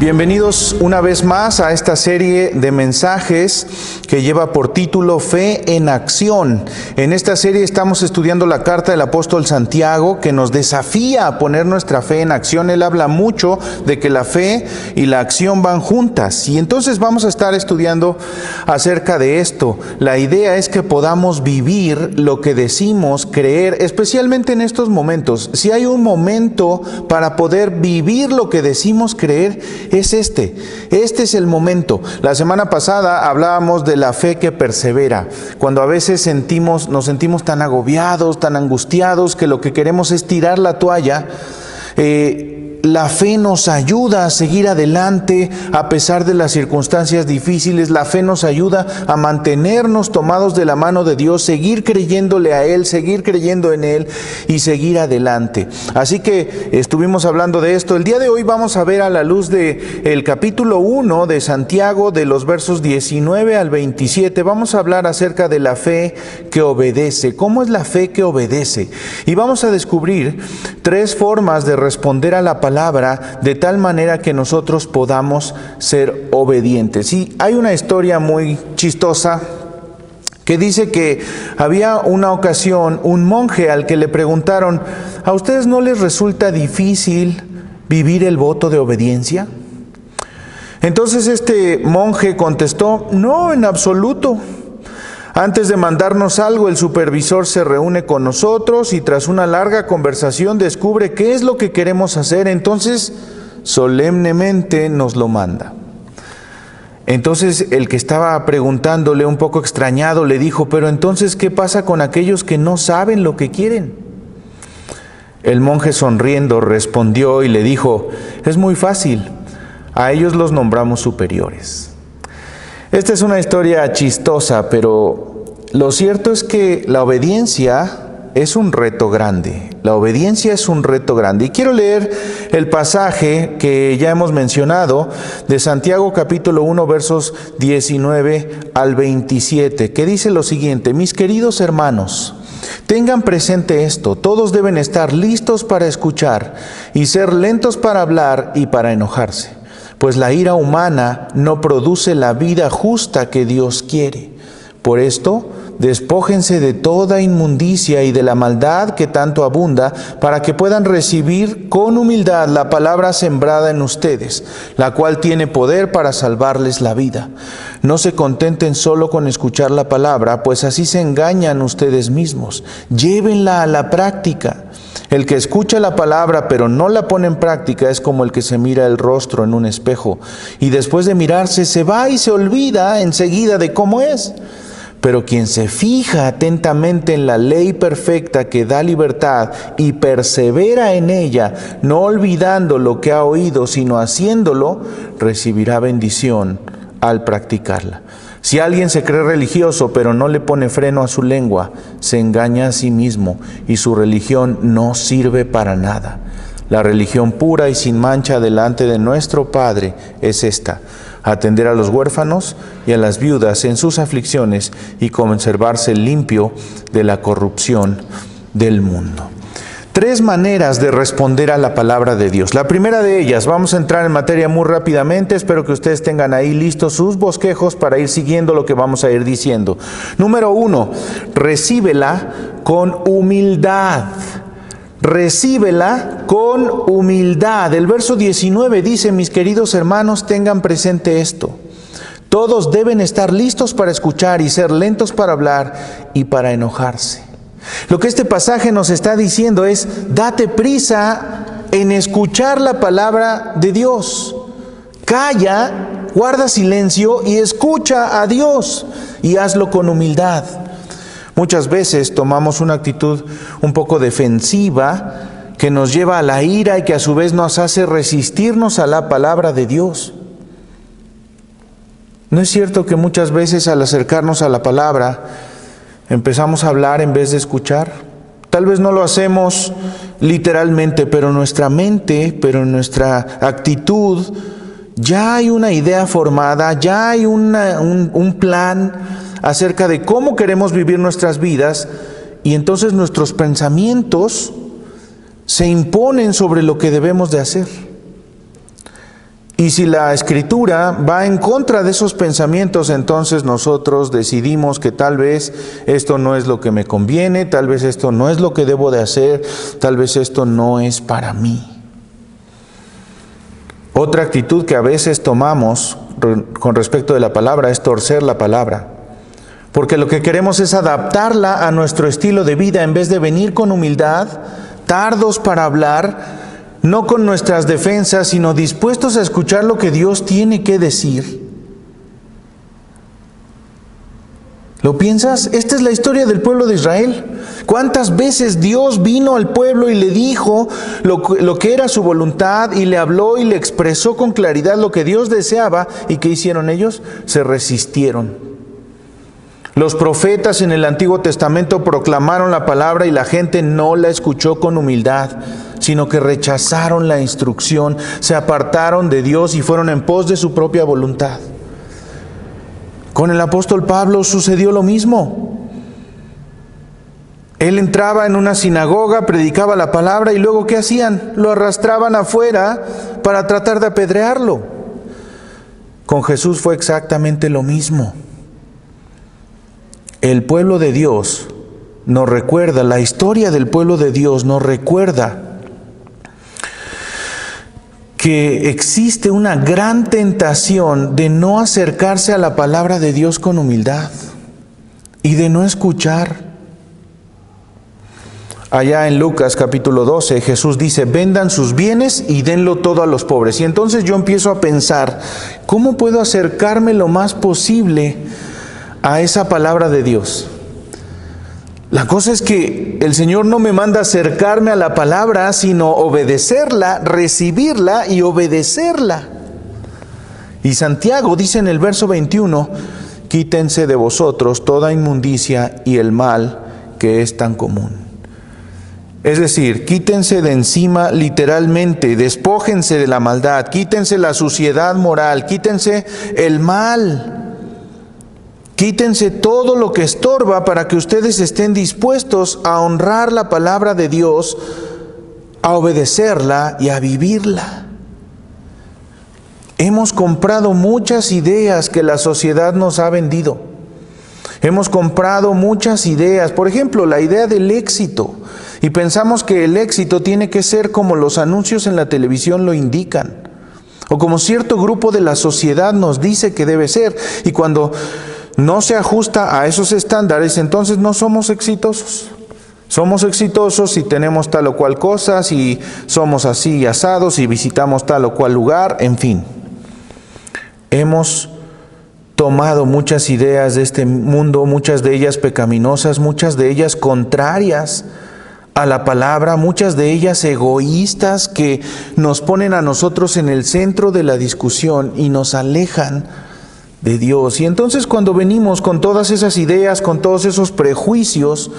Bienvenidos una vez más a esta serie de mensajes que lleva por título Fe en Acción. En esta serie estamos estudiando la carta del apóstol Santiago, que nos desafía a poner nuestra fe en acción. Él habla mucho de que la fe y la acción van juntas, y entonces vamos a estar estudiando acerca de esto. La idea es que podamos vivir lo que decimos creer, especialmente en estos momentos. Si hay un momento para poder vivir lo que decimos creer, es este es el momento. La semana pasada hablábamos de la fe que persevera, cuando a veces nos sentimos tan agobiados, tan angustiados, que lo que queremos es tirar la toalla. La fe nos ayuda a seguir adelante a pesar de las circunstancias difíciles. La fe nos ayuda a mantenernos tomados de la mano de Dios, seguir creyéndole a Él, seguir creyendo en Él y seguir adelante. Así que estuvimos hablando de esto. El día de hoy vamos a ver a la luz de el capítulo 1 de Santiago, de los versos 19 al 27. Vamos a hablar acerca de la fe que obedece. ¿Cómo es la fe que obedece? Y vamos a descubrir 3 formas de responder a la palabra de tal manera que nosotros podamos ser obedientes. Y hay una historia muy chistosa que dice que había una ocasión un monje al que le preguntaron: ¿a ustedes no les resulta difícil vivir el voto de obediencia? Entonces este monje contestó: no, en absoluto. Antes de mandarnos algo, el supervisor se reúne con nosotros y tras una larga conversación descubre qué es lo que queremos hacer. Entonces, solemnemente nos lo manda. Entonces, el que estaba preguntándole, un poco extrañado, le dijo: pero entonces, ¿qué pasa con aquellos que no saben lo que quieren? El monje, sonriendo, respondió y le dijo: es muy fácil, a ellos los nombramos superiores. Esta es una historia chistosa, pero lo cierto es que la obediencia es un reto grande. La obediencia es un reto grande. Y quiero leer el pasaje que ya hemos mencionado de Santiago capítulo 1 versos 19 al 27, que dice lo siguiente: mis queridos hermanos, tengan presente esto: todos deben estar listos para escuchar y ser lentos para hablar y para enojarse. Pues la ira humana no produce la vida justa que Dios quiere. Por esto, despójense de toda inmundicia y de la maldad que tanto abunda, para que puedan recibir con humildad la palabra sembrada en ustedes, la cual tiene poder para salvarles la vida. No se contenten solo con escuchar la palabra, pues así se engañan ustedes mismos. Llévenla a la práctica. El que escucha la palabra pero no la pone en práctica es como el que se mira el rostro en un espejo y después de mirarse se va y se olvida enseguida de cómo es. Pero quien se fija atentamente en la ley perfecta que da libertad y persevera en ella, no olvidando lo que ha oído sino haciéndolo, recibirá bendición al practicarla. Si alguien se cree religioso pero no le pone freno a su lengua, se engaña a sí mismo y su religión no sirve para nada. La religión pura y sin mancha delante de nuestro Padre es esta: atender a los huérfanos y a las viudas en sus aflicciones y conservarse limpio de la corrupción del mundo. 3 maneras de responder a la palabra de Dios. La primera de ellas, vamos a entrar en materia muy rápidamente, espero que ustedes tengan ahí listos sus bosquejos para ir siguiendo lo que vamos a ir diciendo. Número 1, recíbela con humildad. Recíbela con humildad. El verso 19 dice: mis queridos hermanos, tengan presente esto: todos deben estar listos para escuchar y ser lentos para hablar y para enojarse. Lo que este pasaje nos está diciendo es: date prisa en escuchar la palabra de Dios. Calla, guarda silencio y escucha a Dios, y hazlo con humildad. Muchas veces tomamos una actitud un poco defensiva que nos lleva a la ira y que a su vez nos hace resistirnos a la palabra de Dios. ¿No es cierto que muchas veces al acercarnos a la palabra empezamos a hablar en vez de escuchar? Tal vez no lo hacemos literalmente, pero en nuestra mente, pero en nuestra actitud, ya hay una idea formada, ya hay un plan acerca de cómo queremos vivir nuestras vidas, y entonces nuestros pensamientos se imponen sobre lo que debemos de hacer. Y si la Escritura va en contra de esos pensamientos, entonces nosotros decidimos que tal vez esto no es lo que me conviene, tal vez esto no es lo que debo de hacer, tal vez esto no es para mí. Otra actitud que a veces tomamos con respecto de la palabra es torcer la palabra, porque lo que queremos es adaptarla a nuestro estilo de vida en vez de venir con humildad, tardos para hablar, no con nuestras defensas, sino dispuestos a escuchar lo que Dios tiene que decir. ¿Lo piensas? Esta es la historia del pueblo de Israel. ¿Cuántas veces Dios vino al pueblo y le dijo lo que era su voluntad y le habló y le expresó con claridad lo que Dios deseaba? ¿Y qué hicieron ellos? Se resistieron. Los profetas en el Antiguo Testamento proclamaron la palabra y la gente no la escuchó con humildad, sino que rechazaron la instrucción, se apartaron de Dios y fueron en pos de su propia voluntad. Con el apóstol Pablo sucedió lo mismo. Él entraba en una sinagoga, predicaba la palabra y luego ¿qué hacían? Lo arrastraban afuera para tratar de apedrearlo. Con Jesús fue exactamente lo mismo. El pueblo de Dios nos recuerda, la historia del pueblo de Dios nos recuerda que existe una gran tentación de no acercarse a la palabra de Dios con humildad y de no escuchar. Allá en Lucas capítulo 12, Jesús dice, vendan sus bienes y denlo todo a los pobres. Y entonces yo empiezo a pensar, ¿cómo puedo acercarme lo más posible a esa palabra de Dios? La cosa es que el Señor no me manda acercarme a la palabra, sino obedecerla, recibirla y obedecerla. Y Santiago dice en el verso 21, quítense de vosotros toda inmundicia y el mal que es tan común. Es decir, quítense de encima literalmente, despójense de la maldad, quítense la suciedad moral, quítense el mal. Quítense todo lo que estorba para que ustedes estén dispuestos a honrar la palabra de Dios, a obedecerla y a vivirla. Hemos comprado muchas ideas que la sociedad nos ha vendido. Hemos comprado muchas ideas, por ejemplo, la idea del éxito. Y pensamos que el éxito tiene que ser como los anuncios en la televisión lo indican, o como cierto grupo de la sociedad nos dice que debe ser. Y cuando no se ajusta a esos estándares, entonces no somos exitosos. Somos exitosos si tenemos tal o cual cosa, si somos así asados, si visitamos tal o cual lugar, en fin. Hemos tomado muchas ideas de este mundo, muchas de ellas pecaminosas, muchas de ellas contrarias a la palabra, muchas de ellas egoístas que nos ponen a nosotros en el centro de la discusión y nos alejan de Dios. Y entonces cuando venimos con todas esas ideas, con todos esos prejuicios,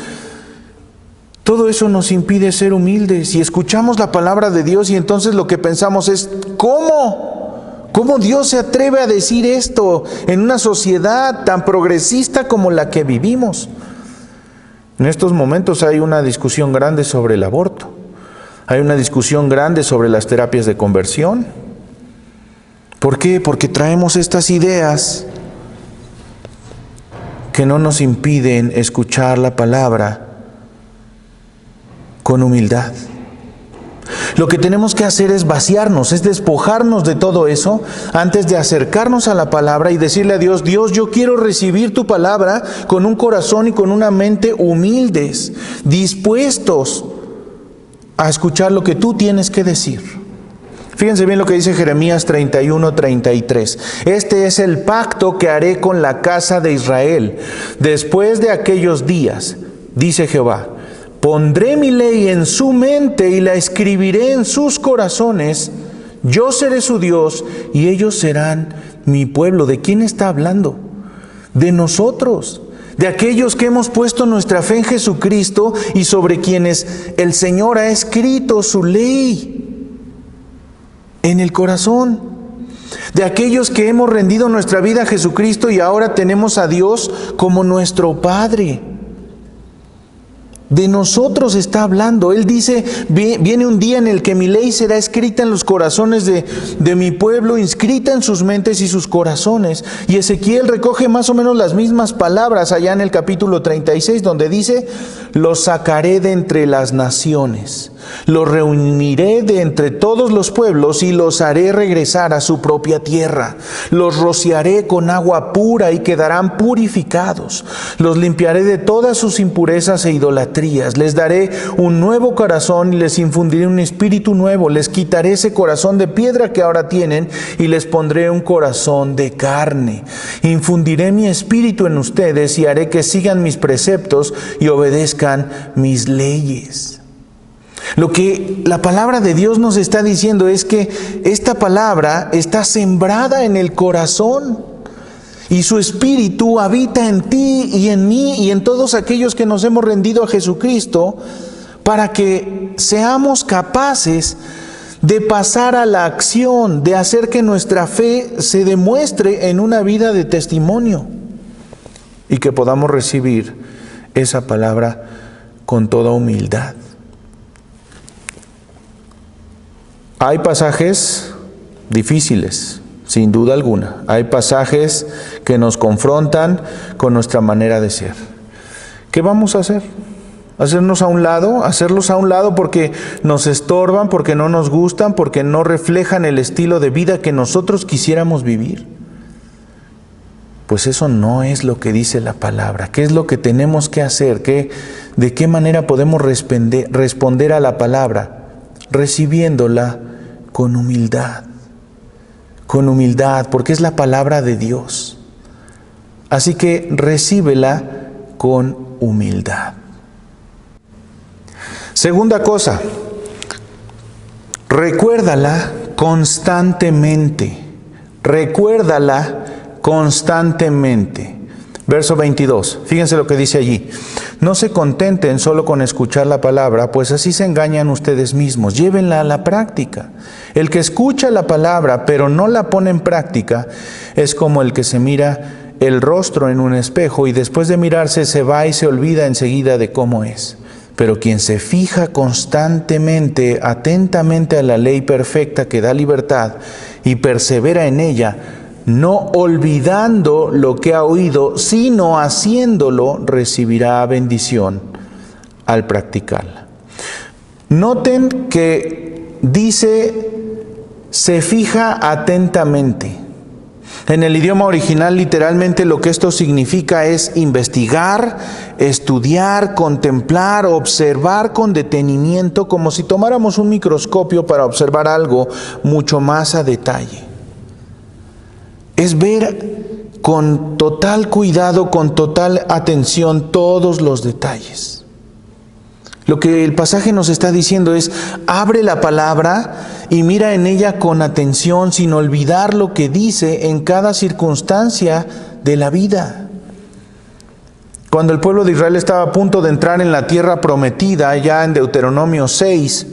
todo eso nos impide ser humildes y escuchamos la palabra de Dios y entonces lo que pensamos es, ¿cómo Dios se atreve a decir esto en una sociedad tan progresista como la que vivimos? En estos momentos hay una discusión grande sobre el aborto, hay una discusión grande sobre las terapias de conversión. ¿Por qué? Porque traemos estas ideas que no nos impiden escuchar la palabra con humildad. Lo que tenemos que hacer es vaciarnos, es despojarnos de todo eso antes de acercarnos a la palabra y decirle a Dios, Dios, yo quiero recibir tu palabra con un corazón y con una mente humildes, dispuestos a escuchar lo que tú tienes que decir. Fíjense bien lo que dice Jeremías 31:33. Este es el pacto que haré con la casa de Israel. Después de aquellos días, dice Jehová, pondré mi ley en su mente y la escribiré en sus corazones. Yo seré su Dios y ellos serán mi pueblo. ¿De quién está hablando? De nosotros, de aquellos que hemos puesto nuestra fe en Jesucristo y sobre quienes el Señor ha escrito su ley en el corazón, de aquellos que hemos rendido nuestra vida a Jesucristo y ahora tenemos a Dios como nuestro Padre. De nosotros está hablando. Él dice, viene un día en el que mi ley será escrita en los corazones de mi pueblo, inscrita en sus mentes y sus corazones. Y Ezequiel recoge más o menos las mismas palabras allá en el capítulo 36, donde dice, los sacaré de entre las naciones, los reuniré de entre todos los pueblos y los haré regresar a su propia tierra. Los rociaré con agua pura y quedarán purificados. Los limpiaré de todas sus impurezas e idolatrías. Les daré un nuevo corazón y les infundiré un espíritu nuevo. Les quitaré ese corazón de piedra que ahora tienen y les pondré un corazón de carne. Infundiré mi espíritu en ustedes y haré que sigan mis preceptos y obedezcan mis leyes. Lo que la palabra de Dios nos está diciendo es que esta palabra está sembrada en el corazón y su espíritu habita en ti y en mí y en todos aquellos que nos hemos rendido a Jesucristo para que seamos capaces de pasar a la acción, de hacer que nuestra fe se demuestre en una vida de testimonio y que podamos recibir esa palabra con toda humildad. Hay pasajes difíciles, sin duda alguna. Hay pasajes que nos confrontan con nuestra manera de ser. ¿Qué vamos a hacer? ¿Hacerlos a un lado porque nos estorban, porque no nos gustan, porque no reflejan el estilo de vida que nosotros quisiéramos vivir? Pues eso no es lo que dice la palabra. ¿Qué es lo que tenemos que hacer? ¿De qué manera podemos responder a la palabra? Recibiéndola con humildad, porque es la palabra de Dios. Así que recíbela con humildad. Segunda cosa, recuérdala constantemente. Recuérdala constantemente. Verso 22, fíjense lo que dice allí. No se contenten solo con escuchar la palabra, pues así se engañan ustedes mismos. Llévenla a la práctica. El que escucha la palabra, pero no la pone en práctica, es como el que se mira el rostro en un espejo y después de mirarse se va y se olvida enseguida de cómo es. Pero quien se fija constantemente, atentamente a la ley perfecta que da libertad y persevera en ella, no olvidando lo que ha oído, sino haciéndolo, recibirá bendición al practicarla. Noten que dice, se fija atentamente. En el idioma original, literalmente lo que esto significa es investigar, estudiar, contemplar, observar con detenimiento, como si tomáramos un microscopio para observar algo mucho más a detalle. Es ver con total cuidado, con total atención todos los detalles. Lo que el pasaje nos está diciendo es, abre la palabra y mira en ella con atención, sin olvidar lo que dice en cada circunstancia de la vida. Cuando el pueblo de Israel estaba a punto de entrar en la tierra prometida, ya en Deuteronomio 6,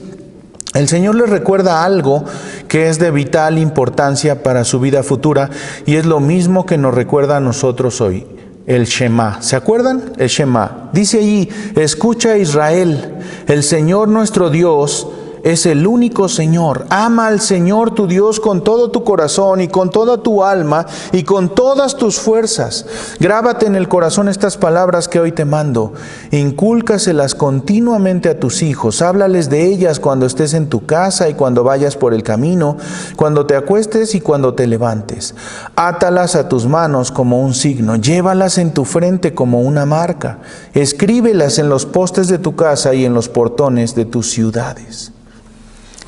el Señor les recuerda algo que es de vital importancia para su vida futura y es lo mismo que nos recuerda a nosotros hoy. El Shema. ¿Se acuerdan? El Shema. Dice allí, escucha Israel, el Señor nuestro Dios es el único Señor. Ama al Señor tu Dios con todo tu corazón y con toda tu alma y con todas tus fuerzas. Grábate en el corazón estas palabras que hoy te mando. Incúlcaselas continuamente a tus hijos. Háblales de ellas cuando estés en tu casa y cuando vayas por el camino, cuando te acuestes y cuando te levantes. Átalas a tus manos como un signo. Llévalas en tu frente como una marca. Escríbelas en los postes de tu casa y en los portones de tus ciudades.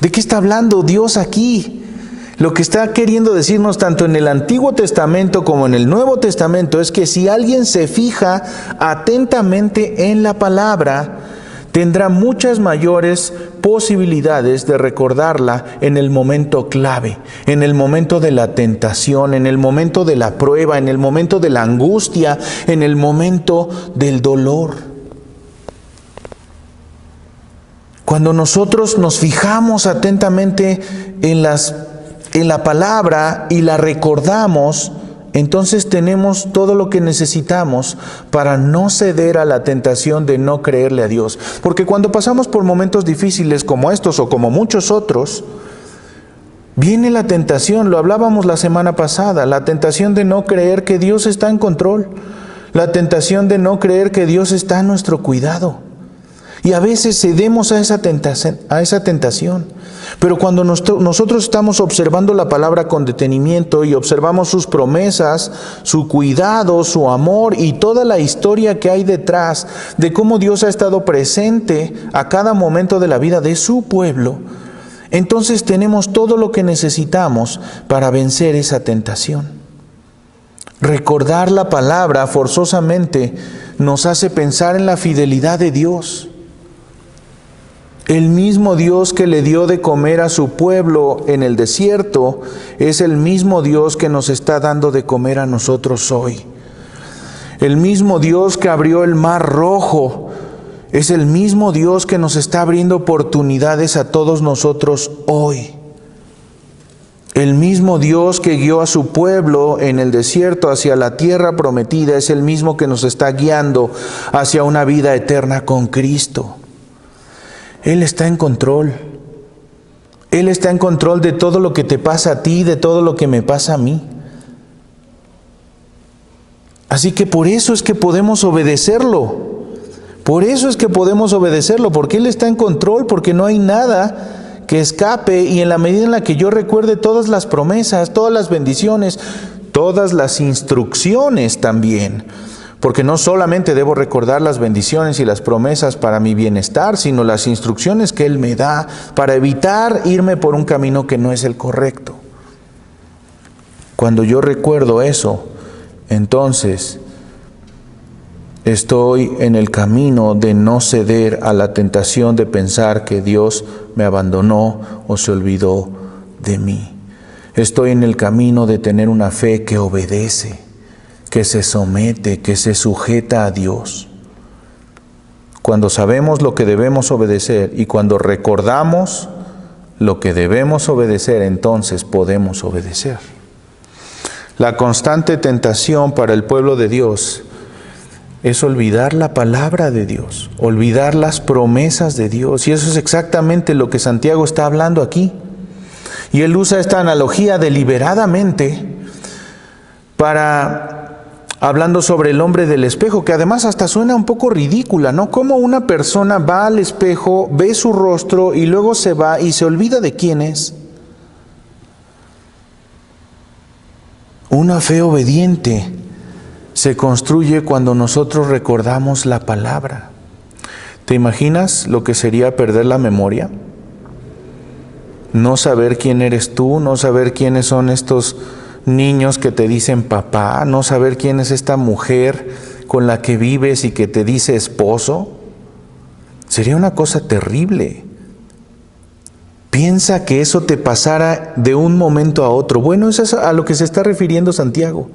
¿De qué está hablando Dios aquí? Lo que está queriendo decirnos tanto en el Antiguo Testamento como en el Nuevo Testamento es que si alguien se fija atentamente en la palabra, tendrá muchas mayores posibilidades de recordarla en el momento clave, en el momento de la tentación, en el momento de la prueba, en el momento de la angustia, en el momento del dolor. Cuando nosotros nos fijamos atentamente en la palabra y la recordamos, entonces tenemos todo lo que necesitamos para no ceder a la tentación de no creerle a Dios. Porque cuando pasamos por momentos difíciles como estos o como muchos otros, viene la tentación, lo hablábamos la semana pasada, la tentación de no creer que Dios está en control, la tentación de no creer que Dios está a nuestro cuidado. Y a veces cedemos a esa tentación. Pero cuando nosotros estamos observando la palabra con detenimiento y observamos sus promesas, su cuidado, su amor y toda la historia que hay detrás de cómo Dios ha estado presente a cada momento de la vida de su pueblo, entonces tenemos todo lo que necesitamos para vencer esa tentación. Recordar la palabra forzosamente nos hace pensar en la fidelidad de Dios. El mismo Dios que le dio de comer a su pueblo en el desierto es el mismo Dios que nos está dando de comer a nosotros hoy. El mismo Dios que abrió el mar rojo es el mismo Dios que nos está abriendo oportunidades a todos nosotros hoy. El mismo Dios que guió a su pueblo en el desierto hacia la tierra prometida es el mismo que nos está guiando hacia una vida eterna con Cristo. Él está en control. Él está en control de todo lo que te pasa a ti, de todo lo que me pasa a mí. Así que por eso es que podemos obedecerlo. Por eso es que podemos obedecerlo, porque Él está en control, porque no hay nada que escape. Y en la medida en la que yo recuerde todas las promesas, todas las bendiciones, todas las instrucciones también, porque no solamente debo recordar las bendiciones y las promesas para mi bienestar, sino las instrucciones que Él me da para evitar irme por un camino que no es el correcto. Cuando yo recuerdo eso, entonces estoy en el camino de no ceder a la tentación de pensar que Dios me abandonó o se olvidó de mí. Estoy en el camino de tener una fe que obedece, que se somete, que se sujeta a Dios. Cuando sabemos lo que debemos obedecer y cuando recordamos lo que debemos obedecer, entonces podemos obedecer. La constante tentación para el pueblo de Dios es olvidar la palabra de Dios, olvidar las promesas de Dios. Y eso es exactamente lo que Santiago está hablando aquí. Y él usa esta analogía deliberadamente hablando sobre el hombre del espejo, que además hasta suena un poco ridícula, ¿no? Como una persona va al espejo, ve su rostro y luego se va y se olvida de quién es. Una fe obediente se construye cuando nosotros recordamos la palabra. ¿Te imaginas lo que sería perder la memoria? No saber quién eres tú, no saber quiénes son estos niños que te dicen papá, no saber quién es esta mujer con la que vives y que te dice esposo. Sería una cosa terrible. Piensa que eso te pasara de un momento a otro. Bueno, eso es a lo que se está refiriendo Santiago.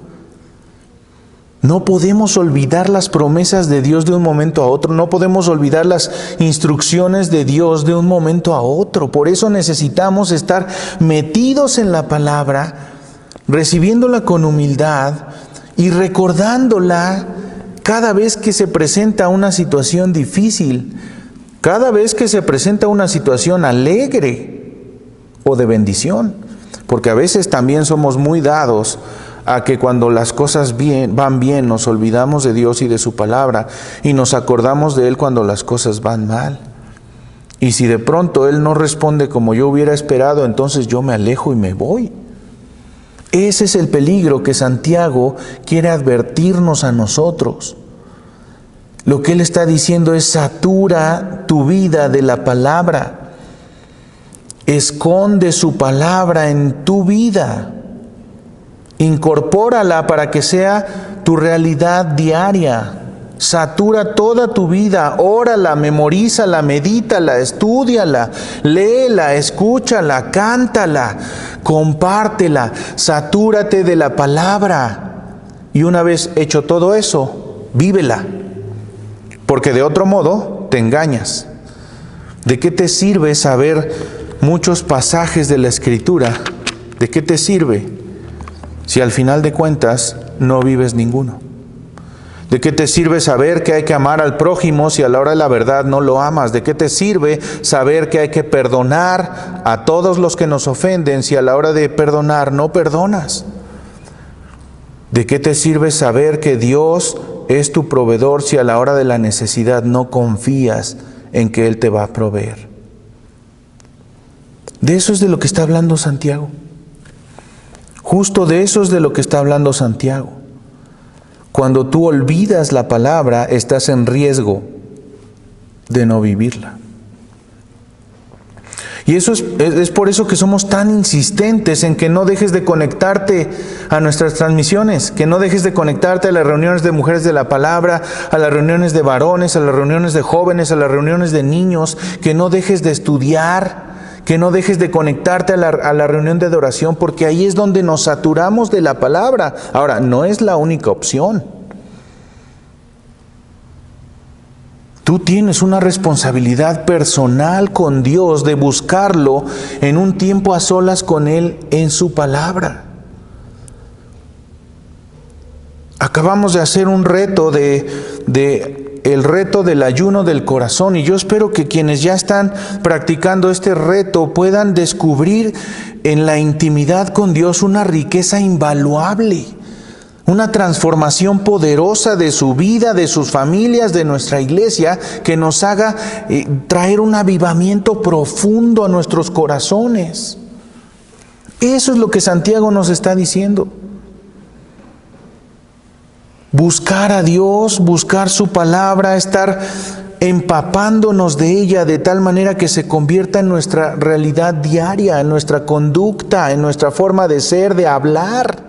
No podemos olvidar las promesas de Dios de un momento a otro. No podemos olvidar las instrucciones de Dios de un momento a otro. Por eso necesitamos estar metidos en la palabra, recibiéndola con humildad y recordándola cada vez que se presenta una situación difícil, cada vez que se presenta una situación alegre o de bendición. Porque a veces también somos muy dados a que cuando las cosas van bien nos olvidamos de Dios y de su palabra y nos acordamos de Él cuando las cosas van mal. Y si de pronto Él no responde como yo hubiera esperado, entonces yo me alejo y me voy. Ese es el peligro que Santiago quiere advertirnos a nosotros. Lo que él está diciendo es: satura tu vida de la palabra. Esconde su palabra en tu vida. Incorpórala para que sea tu realidad diaria. Satura toda tu vida, órala, memorízala, medítala, estúdiala, léela, escúchala, cántala, compártela, satúrate de la palabra. Y una vez hecho todo eso, vívela, porque de otro modo te engañas. ¿De qué te sirve saber muchos pasajes de la Escritura? ¿De qué te sirve si al final de cuentas no vives ninguno? ¿De qué te sirve saber que hay que amar al prójimo si a la hora de la verdad no lo amas? ¿De qué te sirve saber que hay que perdonar a todos los que nos ofenden si a la hora de perdonar no perdonas? ¿De qué te sirve saber que Dios es tu proveedor si a la hora de la necesidad no confías en que Él te va a proveer? De eso es de lo que está hablando Santiago. Justo de eso es de lo que está hablando Santiago. Cuando tú olvidas la palabra, estás en riesgo de no vivirla. Y eso es por eso que somos tan insistentes en que no dejes de conectarte a nuestras transmisiones, que no dejes de conectarte a las reuniones de mujeres de la palabra, a las reuniones de varones, a las reuniones de jóvenes, a las reuniones de niños, que no dejes de estudiar, que no dejes de conectarte a la reunión de adoración, porque ahí es donde nos saturamos de la palabra. Ahora, no es la única opción. Tú tienes una responsabilidad personal con Dios de buscarlo en un tiempo a solas con Él en su palabra. Acabamos de hacer un reto el reto del ayuno del corazón, y yo espero que quienes ya están practicando este reto puedan descubrir en la intimidad con Dios una riqueza invaluable, una transformación poderosa de su vida, de sus familias, de nuestra iglesia, que nos haga traer un avivamiento profundo a nuestros corazones. Eso es lo que Santiago nos está diciendo. Buscar a Dios, buscar su palabra, estar empapándonos de ella de tal manera que se convierta en nuestra realidad diaria, en nuestra conducta, en nuestra forma de ser, de hablar.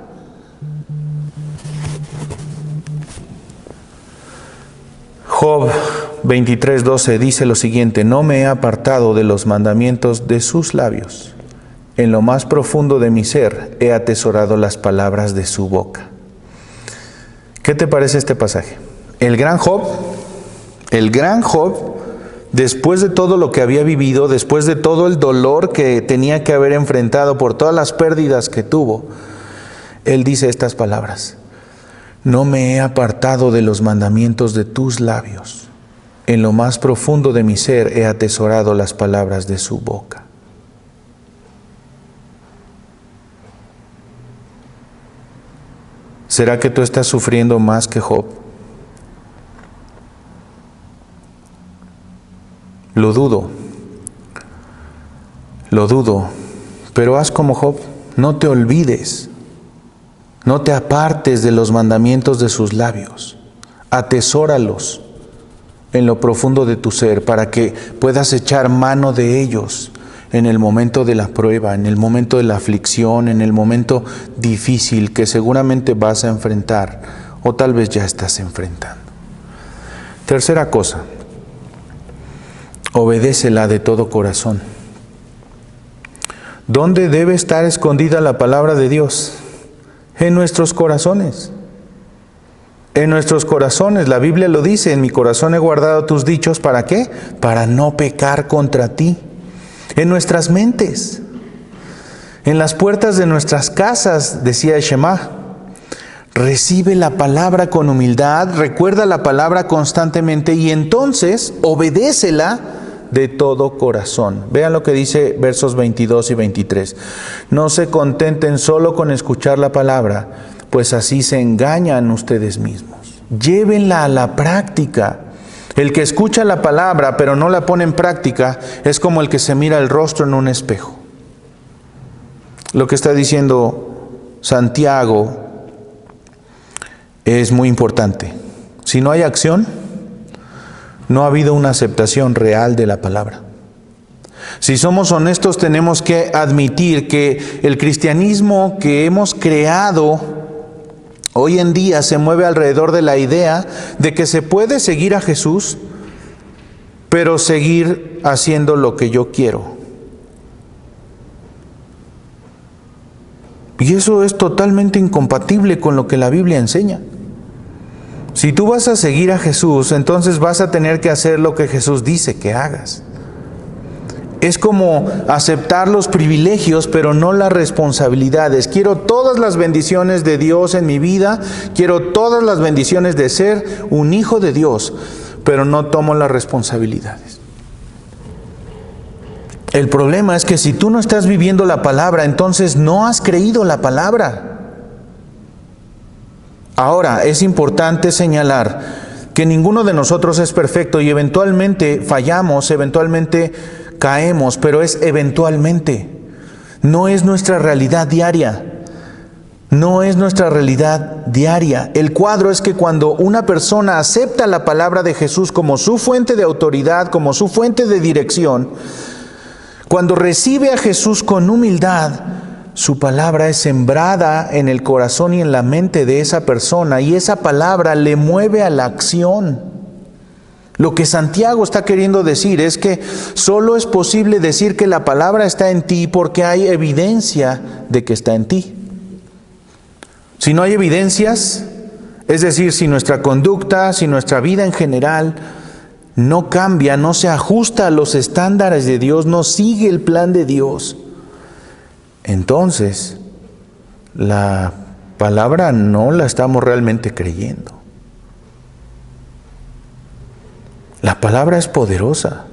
Job 23:12 dice lo siguiente: no me he apartado de los mandamientos de sus labios. En lo más profundo de mi ser he atesorado las palabras de su boca. ¿Qué te parece este pasaje? El gran Job, después de todo lo que había vivido, después de todo el dolor que tenía que haber enfrentado por todas las pérdidas que tuvo, él dice estas palabras: no me he apartado de los mandamientos de tus labios. En lo más profundo de mi ser he atesorado las palabras de su boca. ¿Será que tú estás sufriendo más que Job? Lo dudo, pero haz como Job, no te olvides, no te apartes de los mandamientos de sus labios, atesóralos en lo profundo de tu ser para que puedas echar mano de ellos en el momento de la prueba, en el momento de la aflicción, en el momento difícil que seguramente vas a enfrentar o tal vez ya estás enfrentando. Tercera cosa, obedécela de todo corazón. ¿Dónde debe estar escondida la palabra de Dios? En nuestros corazones. En nuestros corazones, la Biblia lo dice: en mi corazón he guardado tus dichos, ¿para qué? Para no pecar contra ti. En nuestras mentes, en las puertas de nuestras casas, decía Shema. Recibe la palabra con humildad, recuerda la palabra constantemente y entonces obedécela de todo corazón. Vean lo que dice versos 22 y 23. No se contenten solo con escuchar la palabra, pues así se engañan ustedes mismos. Llévenla a la práctica. El que escucha la palabra pero no la pone en práctica es como el que se mira el rostro en un espejo. Lo que está diciendo Santiago es muy importante. Si no hay acción, no ha habido una aceptación real de la palabra. Si somos honestos, tenemos que admitir que el cristianismo que hemos creado hoy en día se mueve alrededor de la idea de que se puede seguir a Jesús, pero seguir haciendo lo que yo quiero. Y eso es totalmente incompatible con lo que la Biblia enseña. Si tú vas a seguir a Jesús, entonces vas a tener que hacer lo que Jesús dice que hagas. Es como aceptar los privilegios, pero no las responsabilidades. Quiero todas las bendiciones de Dios en mi vida, quiero todas las bendiciones de ser un hijo de Dios, pero no tomo las responsabilidades. El problema es que si tú no estás viviendo la palabra, entonces no has creído la palabra. Ahora, es importante señalar que ninguno de nosotros es perfecto y eventualmente fallamos, eventualmente caemos, pero es eventualmente. No es nuestra realidad diaria. No es nuestra realidad diaria. El cuadro es que cuando una persona acepta la palabra de Jesús como su fuente de autoridad, como su fuente de dirección, cuando recibe a Jesús con humildad, su palabra es sembrada en el corazón y en la mente de esa persona, y esa palabra le mueve a la acción. Lo que Santiago está queriendo decir es que solo es posible decir que la palabra está en ti porque hay evidencia de que está en ti. Si no hay evidencias, es decir, si nuestra conducta, si nuestra vida en general no cambia, no se ajusta a los estándares de Dios, no sigue el plan de Dios, entonces la palabra no la estamos realmente creyendo. La palabra es poderosa.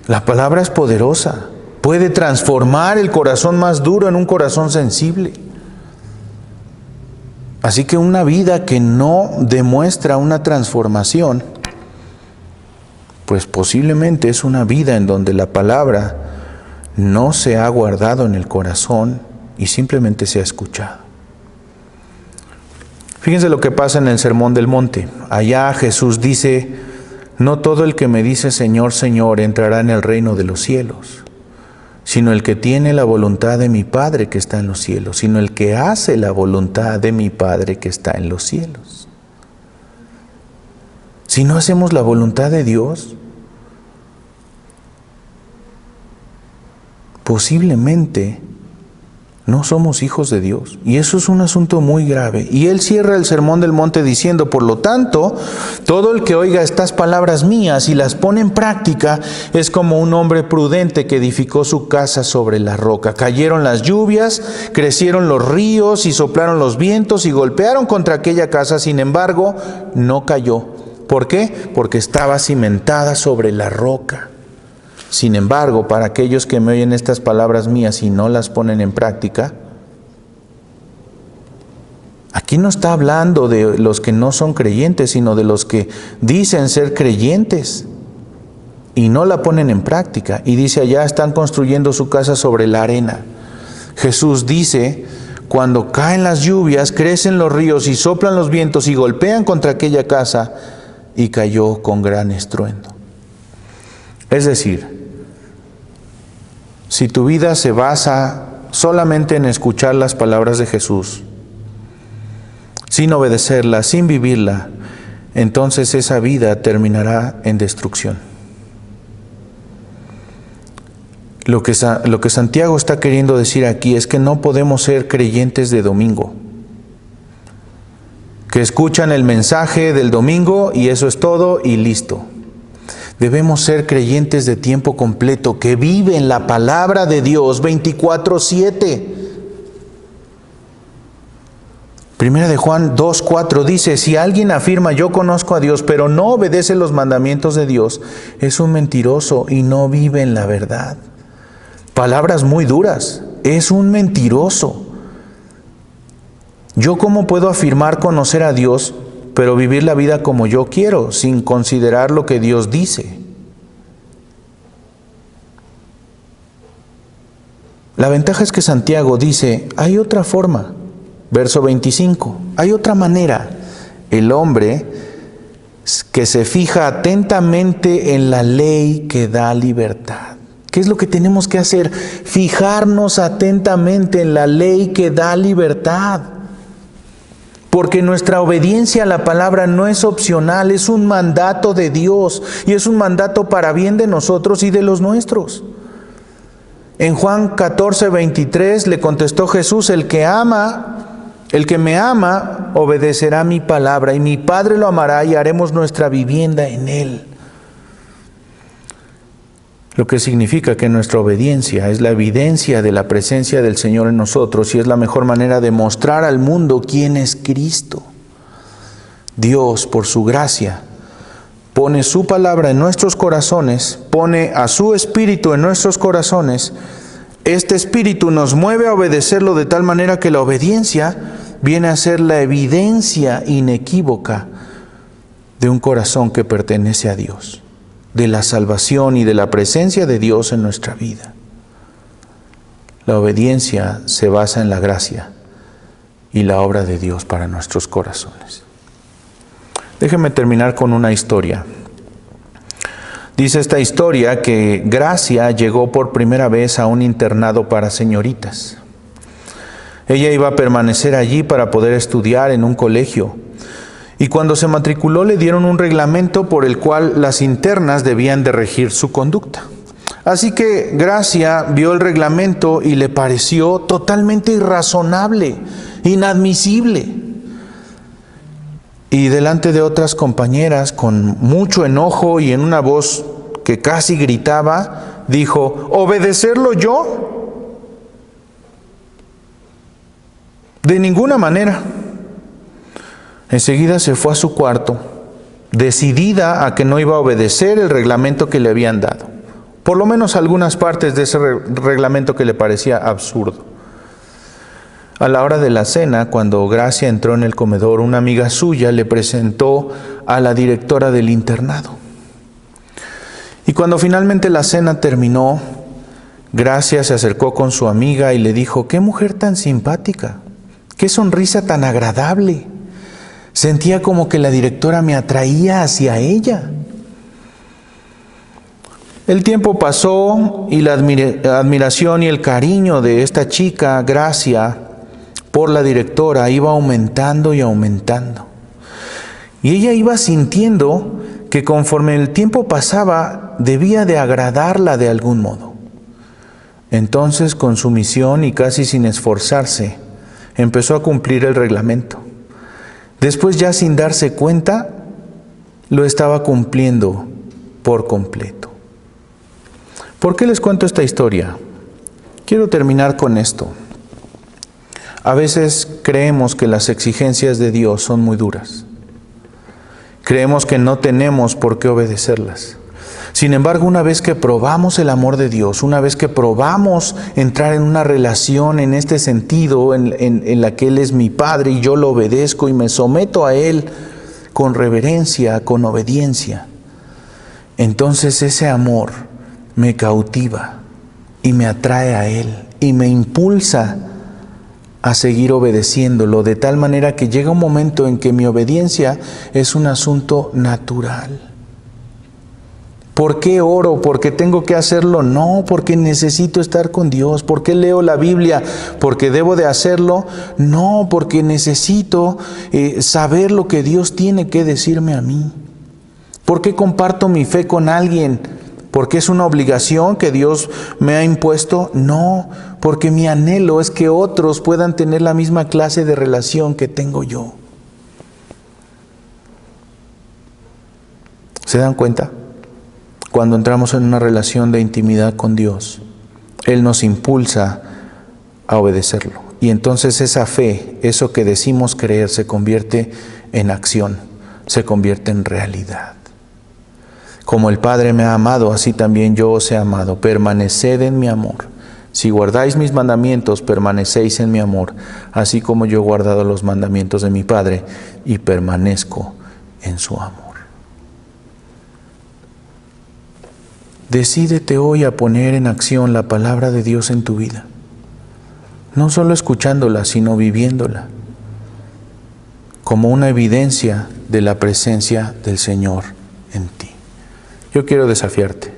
La palabra es poderosa. Puede transformar el corazón más duro en un corazón sensible. Así que una vida que no demuestra una transformación, pues posiblemente es una vida en donde la palabra no se ha guardado en el corazón y simplemente se ha escuchado. Fíjense lo que pasa en el Sermón del Monte. Allá Jesús dice: no todo el que me dice Señor, Señor entrará en el reino de los cielos, sino el que tiene la voluntad de mi Padre que está en los cielos, sino el que hace la voluntad de mi Padre que está en los cielos. Si no hacemos la voluntad de Dios, posiblemente no somos hijos de Dios. Y eso es un asunto muy grave. Y él cierra el Sermón del Monte diciendo: por lo tanto, todo el que oiga estas palabras mías y las pone en práctica es como un hombre prudente que edificó su casa sobre la roca. Cayeron las lluvias, crecieron los ríos y soplaron los vientos y golpearon contra aquella casa. Sin embargo, no cayó. ¿Por qué? Porque estaba cimentada sobre la roca. Sin embargo, para aquellos que me oyen estas palabras mías y no las ponen en práctica, aquí no está hablando de los que no son creyentes, sino de los que dicen ser creyentes y no la ponen en práctica. Y dice: allá están construyendo su casa sobre la arena. Jesús dice: cuando caen las lluvias, crecen los ríos y soplan los vientos y golpean contra aquella casa, y cayó con gran estruendo. Es decir, si tu vida se basa solamente en escuchar las palabras de Jesús, sin obedecerla, sin vivirla, entonces esa vida terminará en destrucción. Lo que Santiago está queriendo decir aquí es que no podemos ser creyentes de domingo, que escuchan el mensaje del domingo y eso es todo y listo. Debemos ser creyentes de tiempo completo, que viven la palabra de Dios 24/7. Primera de Juan 2:4 dice: si alguien afirma yo conozco a Dios, pero no obedece los mandamientos de Dios, es un mentiroso y no vive en la verdad. Palabras muy duras. Es un mentiroso. ¿Yo cómo puedo afirmar conocer a Dios, pero vivir la vida como yo quiero, sin considerar lo que Dios dice? La ventaja es que Santiago dice: hay otra forma. Verso 25, hay otra manera. El hombre que se fija atentamente en la ley que da libertad. ¿Qué es lo que tenemos que hacer? Fijarnos atentamente en la ley que da libertad. Porque nuestra obediencia a la palabra no es opcional, es un mandato de Dios y es un mandato para bien de nosotros y de los nuestros. En Juan 14:23 le contestó Jesús: el que me ama, obedecerá mi palabra, y mi Padre lo amará y haremos nuestra vivienda en él. Lo que significa que nuestra obediencia es la evidencia de la presencia del Señor en nosotros y es la mejor manera de mostrar al mundo quién es Cristo. Dios, por su gracia, pone su palabra en nuestros corazones, pone a su Espíritu en nuestros corazones. Este Espíritu nos mueve a obedecerlo de tal manera que la obediencia viene a ser la evidencia inequívoca de un corazón que pertenece a Dios, de la salvación y de la presencia de Dios en nuestra vida. La obediencia se basa en la gracia y la obra de Dios para nuestros corazones. Déjenme terminar con una historia. Dice esta historia que Gracia llegó por primera vez a un internado para señoritas. Ella iba a permanecer allí para poder estudiar en un colegio. Y cuando se matriculó le dieron un reglamento por el cual las internas debían de regir su conducta. Así que Gracia vio el reglamento y le pareció totalmente irrazonable, inadmisible. Y delante de otras compañeras, con mucho enojo y en una voz que casi gritaba, dijo: ¿obedecerlo yo? De ninguna manera. Enseguida se fue a su cuarto, decidida a que no iba a obedecer el reglamento que le habían dado. Por lo menos algunas partes de ese reglamento que le parecía absurdo. A la hora de la cena, cuando Gracia entró en el comedor, una amiga suya le presentó a la directora del internado. Y cuando finalmente la cena terminó, Gracia se acercó con su amiga y le dijo: «¡Qué mujer tan simpática! ¡Qué sonrisa tan agradable! Sentía como que la directora me atraía hacia ella». El tiempo pasó y la admiración y el cariño de esta chica, Gracia, por la directora iba aumentando y aumentando. Y ella iba sintiendo que conforme el tiempo pasaba, debía de agradarla de algún modo. Entonces, con sumisión y casi sin esforzarse, empezó a cumplir el reglamento. Después, ya sin darse cuenta, lo estaba cumpliendo por completo. ¿Por qué les cuento esta historia? Quiero terminar con esto. A veces creemos que las exigencias de Dios son muy duras. Creemos que no tenemos por qué obedecerlas. Sin embargo, una vez que probamos el amor de Dios, una vez que probamos entrar en una relación en este sentido, en la que Él es mi Padre y yo lo obedezco y me someto a Él con reverencia, con obediencia, entonces ese amor me cautiva y me atrae a Él y me impulsa a seguir obedeciéndolo, de tal manera que llega un momento en que mi obediencia es un asunto natural. ¿Por qué oro? ¿Por qué tengo que hacerlo? No, porque necesito estar con Dios. ¿Por qué leo la Biblia? ¿Porque debo de hacerlo? No, porque necesito saber lo que Dios tiene que decirme a mí. ¿Por qué comparto mi fe con alguien? ¿Porque es una obligación que Dios me ha impuesto? No, porque mi anhelo es que otros puedan tener la misma clase de relación que tengo yo. ¿Se dan cuenta? Cuando entramos en una relación de intimidad con Dios, Él nos impulsa a obedecerlo. Y entonces esa fe, eso que decimos creer, se convierte en acción, se convierte en realidad. Como el Padre me ha amado, así también yo os he amado. Permaneced en mi amor. Si guardáis mis mandamientos, permanecéis en mi amor, así como yo he guardado los mandamientos de mi Padre y permanezco en su amor. Decídete hoy a poner en acción la palabra de Dios en tu vida. No solo escuchándola, sino viviéndola, como una evidencia de la presencia del Señor en ti. Yo quiero desafiarte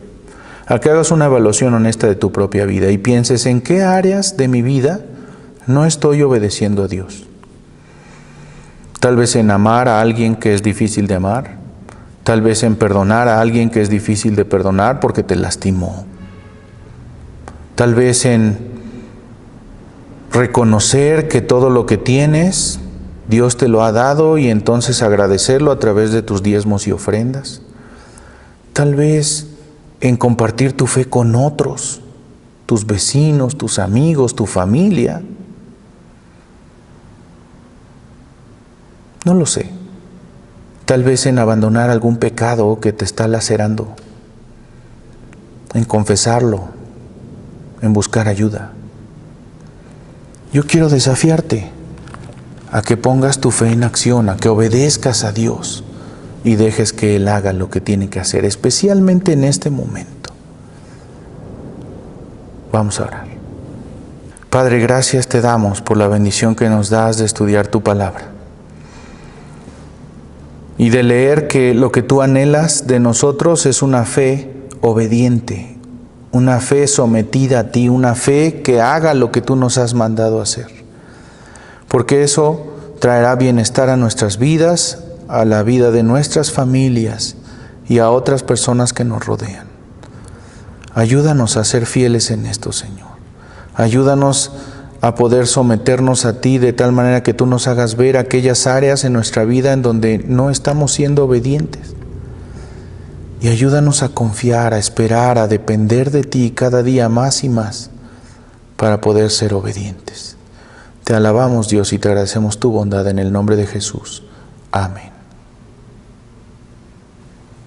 a que hagas una evaluación honesta de tu propia vida y pienses en qué áreas de mi vida no estoy obedeciendo a Dios. Tal vez en amar a alguien que es difícil de amar. Tal vez en perdonar a alguien que es difícil de perdonar porque te lastimó. Tal vez en reconocer que todo lo que tienes, Dios te lo ha dado y entonces agradecerlo a través de tus diezmos y ofrendas. Tal vez en compartir tu fe con otros, tus vecinos, tus amigos, tu familia. No lo sé. Tal vez en abandonar algún pecado que te está lacerando, en confesarlo, en buscar ayuda. Yo quiero desafiarte a que pongas tu fe en acción, a que obedezcas a Dios y dejes que Él haga lo que tiene que hacer, especialmente en este momento. Vamos a orar. Padre, gracias te damos por la bendición que nos das de estudiar tu palabra y de leer que lo que tú anhelas de nosotros es una fe obediente, una fe sometida a ti, una fe que haga lo que tú nos has mandado hacer. Porque eso traerá bienestar a nuestras vidas, a la vida de nuestras familias y a otras personas que nos rodean. Ayúdanos a ser fieles en esto, Señor. Ayúdanos a poder someternos a ti de tal manera que tú nos hagas ver aquellas áreas en nuestra vida en donde no estamos siendo obedientes. Y ayúdanos a confiar, a esperar, a depender de ti cada día más y más para poder ser obedientes. Te alabamos, Dios, y te agradecemos tu bondad en el nombre de Jesús. Amén.